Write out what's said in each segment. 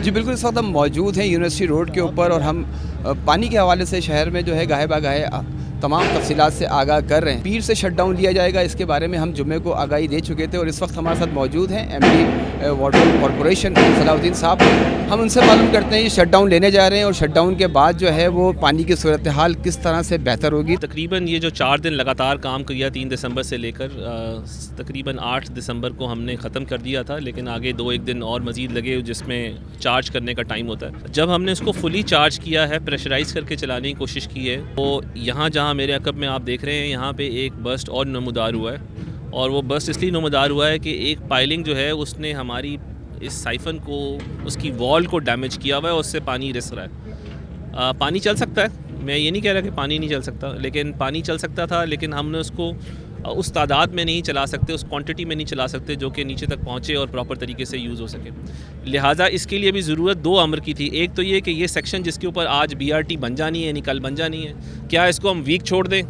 जी बिल्कुल, इस वक्त हम मौजूद हैं यूनिवर्सिटी रोड के ऊपर और हम पानी के हवाले से शहर में जो है गाहे बागाहे तमाम तफसीलात से आगाह कर रहे हैं। पीर से शट डाउन लिया जाएगा, इसके बारे में हम जुम्मे को आगाही दे चुके थे और इस वक्त हमारे साथ मौजूद हैं एमडी वाटर कॉरपोरेशन सलाउद्दीन साहब। हम उनसे मालूम करते हैं ये शट डाउन लेने जा रहे हैं और शट डाउन के बाद जो है वो पानी की सूरत हाल किस तरह से बेहतर होगी। तकरीबन ये जो 4 दिन लगातार काम किया 3 दिसंबर से लेकर तकरीबन 8 दिसंबर को हमने ख़त्म कर दिया था, लेकिन आगे 2-1 दिन और मज़ीद लगे जिसमें चार्ज करने का टाइम होता है। जब हमने इसको फुली चार्ज किया है, प्रेशराइज़ करके चलाने की कोशिश की है, तो यहाँ जहाँ मेरे अकब में आप देख रहे हैं यहाँ पे एक बर्स्ट और नमूदार हुआ है। और वो बर्स्ट इसलिए नमूदार हुआ है कि एक पाइलिंग जो है उसने हमारी इस साइफन को, उसकी वॉल को डैमेज किया हुआ है और उससे पानी रिस रहा है। पानी चल सकता है, मैं ये नहीं कह रहा कि पानी नहीं चल सकता, लेकिन पानी चल सकता था, लेकिन हमने उसको उस तादाद में नहीं चला सकते, उस क्वांटिटी में नहीं चला सकते जो कि नीचे तक पहुँचे और प्रॉपर तरीके से यूज़ हो सके। लिहाजा इसके लिए भी ज़रूरत 2 अमर की थी। एक तो ये कि ये सेक्शन जिसके ऊपर आज BRT बन जानी है, यानी कल बन जानी है, क्या इसको हम वीक छोड़ दें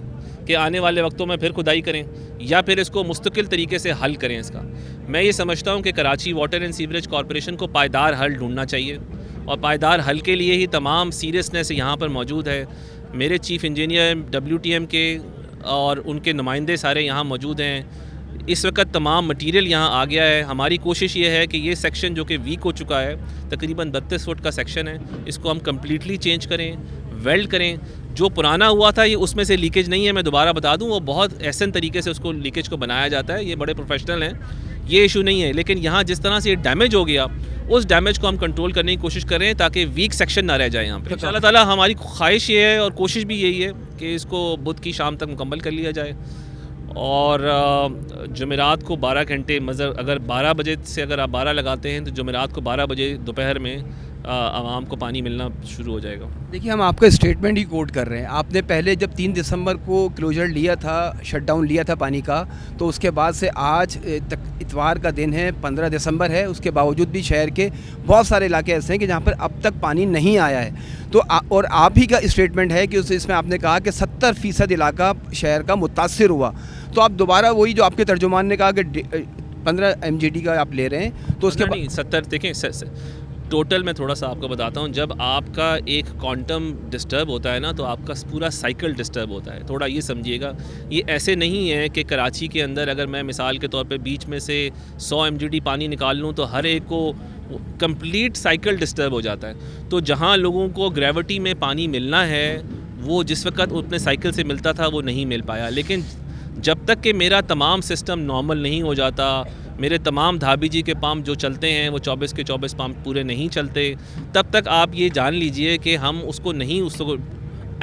कि आने वाले वक्तों में फिर खुदाई करें, या फिर इसको मुस्तकिल तरीके से हल करें इसका। मैं ये समझता हूँ कि Karachi water and sewerage corporation को पायदार हल ढूंढना चाहिए और पायदार हल के लिए ही तमाम सीरियसनेस यहाँ पर मौजूद है। मेरे चीफ़ इंजीनियर WTM के और उनके नुमाइंदे सारे यहाँ मौजूद हैं। इस वक्त तमाम मटीरियल यहाँ आ गया है। हमारी कोशिश ये है कि ये सेक्शन जो कि वीक हो चुका है, तकरीबन 32 फुट का सेक्शन है, इसको हम कम्प्लीटली चेंज करें, वेल्ड करें। जो पुराना हुआ था ये उसमें से लीकेज नहीं है, मैं दोबारा बता दूं, वो बहुत एहसन तरीके से उसको लीकेज को बनाया जाता है, ये बड़े प्रोफेशनल हैं, ये इशू नहीं है। लेकिन यहाँ जिस तरह से ये डैमेज हो गया, उस डैमेज को हम कंट्रोल करने की कोशिश कर रहे हैं ताकि वीक सेक्शन ना रह जाए यहाँ पे। इंशाअल्लाह ताला हमारी ख्वाहिश ये है और कोशिश भी यही है कि इसको बुध की शाम तक मुकम्मल कर लिया जाए और जुमेरात को 12 घंटे अगर 12 बजे से अगर आप 12 लगाते हैं तो जुमेरात को 12 बजे दोपहर में आवाम को पानी मिलना शुरू हो जाएगा। देखिए, हम आपका स्टेटमेंट ही कोट कर रहे हैं। आपने पहले जब 3 दिसंबर को क्लोजर लिया था, शट डाउन लिया था पानी का, तो उसके बाद से आज तक इतवार का दिन है, 15 दिसंबर है, उसके बावजूद भी शहर के बहुत सारे इलाके ऐसे हैं कि जहाँ पर अब तक पानी नहीं आया है। तो और आप ही का स्टेटमेंट है कि इसमें आपने कहा कि 70% इलाका शहर का मुतासिर हुआ। तो आप दोबारा वही जो आपके तर्जुमान ने कहा कि 15 MGD का आप ले रहे हैं, तो उसके नहीं 70 देखें टोटल मैं थोड़ा सा आपको बताता हूँ। जब आपका एक क्वांटम डिस्टर्ब होता है ना, तो आपका पूरा साइकिल डिस्टर्ब होता है। थोड़ा ये समझिएगा, ये ऐसे नहीं है कि कराची के अंदर अगर मैं मिसाल के तौर पे बीच में से 100 MGD पानी निकाल लूँ तो हर एक को कंप्लीट साइकिल डिस्टर्ब हो जाता है। तो जहाँ लोगों को ग्रेविटी में पानी मिलना है, वो जिस वक्त उतने साइकिल से मिलता था वो नहीं मिल पाया। लेकिन जब तक कि मेरा तमाम सिस्टम नॉर्मल नहीं हो जाता, मेरे तमाम धाबी जी के पंप जो चलते हैं वो 24 के 24 पंप पूरे नहीं चलते, तब तक आप ये जान लीजिए कि हम उसको नहीं, उसको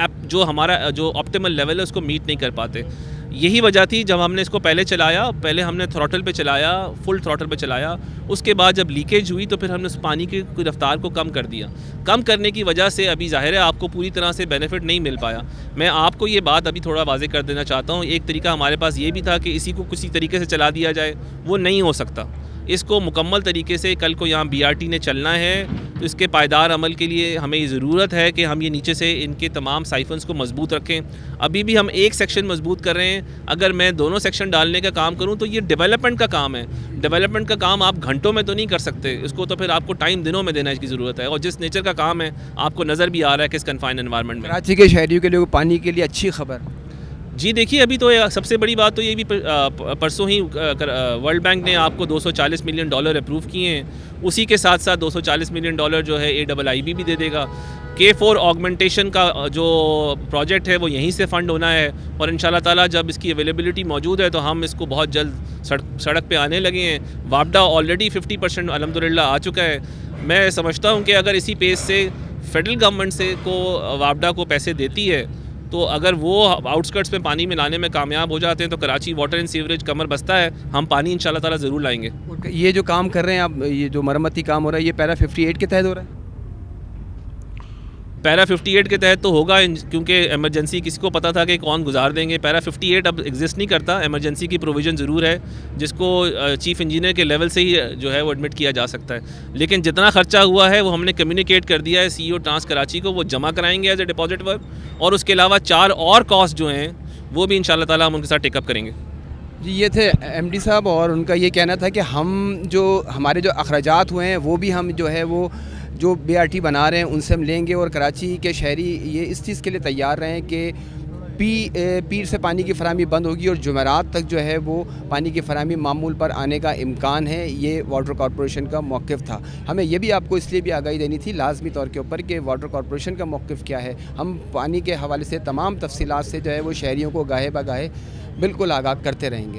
जो हमारा जो ऑप्टिमल लेवल है उसको मीट नहीं कर पाते। यही वजह थी जब हमने इसको पहले हमने थ्रॉटल पे चलाया, फुल थ्रॉटल पे चलाया। उसके बाद जब लीकेज हुई तो फिर हमने उस पानी की रफ्तार को कम कर दिया। कम करने की वजह से अभी ज़ाहिर है आपको पूरी तरह से बेनिफिट नहीं मिल पाया। मैं आपको ये बात अभी थोड़ा वाज़ेह कर देना चाहता हूँ। एक तरीका हमारे पास ये भी था कि इसी को किसी तरीके से चला दिया जाए, वो नहीं हो सकता। इसको मुकम्मल तरीके से कल को यहाँ BRT ने चलना है, तो इसके पायदार अमल के लिए हमें ज़रूरत है कि हम ये नीचे से इनके तमाम साइफन्स को मजबूत रखें। अभी भी हम एक सेक्शन मजबूत कर रहे हैं, अगर मैं दोनों सेक्शन डालने का काम करूं तो ये डेवलपमेंट का काम है। डेवलपमेंट का काम आप घंटों में तो नहीं कर सकते, इसको तो फिर आपको टाइम दिनों में देने की ज़रूरत है। और जिस नेचर का काम है आपको नज़र भी आ रहा है कि इस कन्फाइंड एनवायरनमेंट में कराची के शहरियों के लिए पानी के लिए अच्छी खबर। जी देखिए, अभी तो सबसे बड़ी बात तो ये भी परसों ही वर्ल्ड बैंक ने आपको $240 मिलियन अप्रूव किए हैं। उसी के साथ साथ $240 मिलियन जो है AIIB भी दे देगा। K4 ऑगमेंटेशन का जो प्रोजेक्ट है वो यहीं से फ़ंड होना है और इंशाल्लाह ताला जब इसकी अवेलेबिलिटी मौजूद है तो हम इसको बहुत जल्द सड़क पे आने लगे हैं। वापडा ऑलरेडी 50% अल्हम्दुलिल्लाह आ चुका है। मैं समझता हूँ कि अगर इसी पेस से फेडरल गवर्नमेंट से वापडा को पैसे देती है, तो अगर वो आउटस्कर्ट्स में पानी मिलाने में कामयाब हो जाते हैं तो कराची वाटर एंड सीवरेज कमर बस्ता है, हम पानी इंशाल्लाह ताला ज़रूर लाएंगे। ये जो काम कर रहे हैं आप, ये जो मरम्मती काम हो रहा है, ये पैरा 58 के तहत हो रहा है? पैरा 58 के तहत तो होगा, क्योंकि एमरजेंसी किसी को पता था कि कौन गुजार देंगे। पैरा 58 अब एग्जिस्ट नहीं करता, एमरजेंसी की प्रोविज़न ज़रूर है जिसको चीफ़ इंजीनियर के लेवल से ही जो है वो एडमिट किया जा सकता है। लेकिन जितना खर्चा हुआ है वो हमने कम्युनिकेट कर दिया है CEO ट्रांस कराची को, वो जमा कराएंगे एज ए डिपॉजिट वर्क, और उसके अलावा 4 और कॉस्ट जो हैं वो भी इंशाल्लाह ताला हम उनके साथ टेकअप करेंगे। जी, ये थे MD साहब और उनका ये कहना था कि हम जो हमारे जो अखराजात हुए हैं वो भी हम जो है वो जो BRT बना रहे हैं उनसे हम लेंगे और कराची के शहरी ये इस चीज़ के लिए तैयार रहें कि पीर से पानी की फराहमी बंद होगी और जुमेरात तक जो है वो पानी की फराहमी मामूल पर आने का इम्कान है। ये वाटर कॉरपोरेशन का मौक़िफ़ था। हमें ये भी आपको इसलिए भी आगाही देनी थी लाजमी तौर के ऊपर कि वाटर कॉरपोरेशन का मौक़िफ़ क्या है। हम पानी के हवाले से तमाम तफसीलात से जो है वो शहरियों को गाहे बगाहे बिल्कुल आगाह करते रहेंगे।